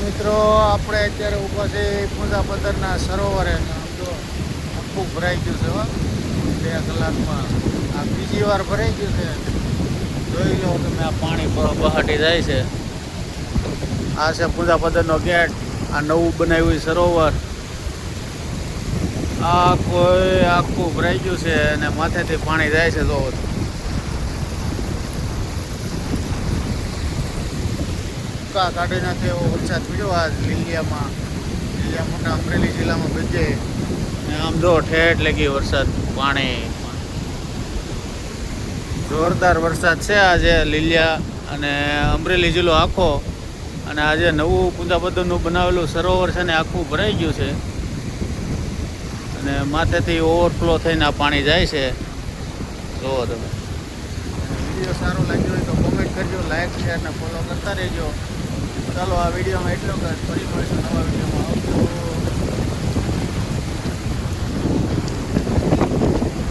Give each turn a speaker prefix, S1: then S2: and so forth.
S1: મિત્રો આપણે અત્યારે ઊભા છે પૂંજા પથ્થરના સરોવરે. આમ જો આખું ભરાઈ ગયું છે હો 2 કલાકમાં. આ બીજી વાર ભરાઈ ગયું છે. જોઈ લો તમે, આ પાણી બહાટી જાય છે. આ છે પૂંજા પથ્થરનો ગેટ. આ નવું બનાવ્યું સરોવર. આ કોઈ આખું ભરાઈ ગયું છે અને માથેથી પાણી જાય છે. જો કાઢી નાખે એવો વરસાદ પડ્યો આજ લીલિયા મોટા અમરેલી જિલ્લામાં બધે. ને આમ જો ઠેઠ લાગી વરસાદ, પાણી જોરદાર વરસાદ છે આજે લીલિયા અને અમરેલી જિલ્લો આખો. અને આજે નવું પૂંજા પથ્થરનું બનાવેલું સરોવર છે ને આખું ભરાઈ ગયું છે અને માથેથી ઓવરફ્લો થઈને આ પાણી જાય છે. જુઓ તમે. વિડીયો સારો લાગ્યો હોય તો કોમેન્ટ કરજો, લાઈક શેર ને ફોલો કરતા રહેજો. ચાલો, આ વિડીયોમાં એટલું જ. ફરી મળીશું નવા વિડીયોમાં. આવજો.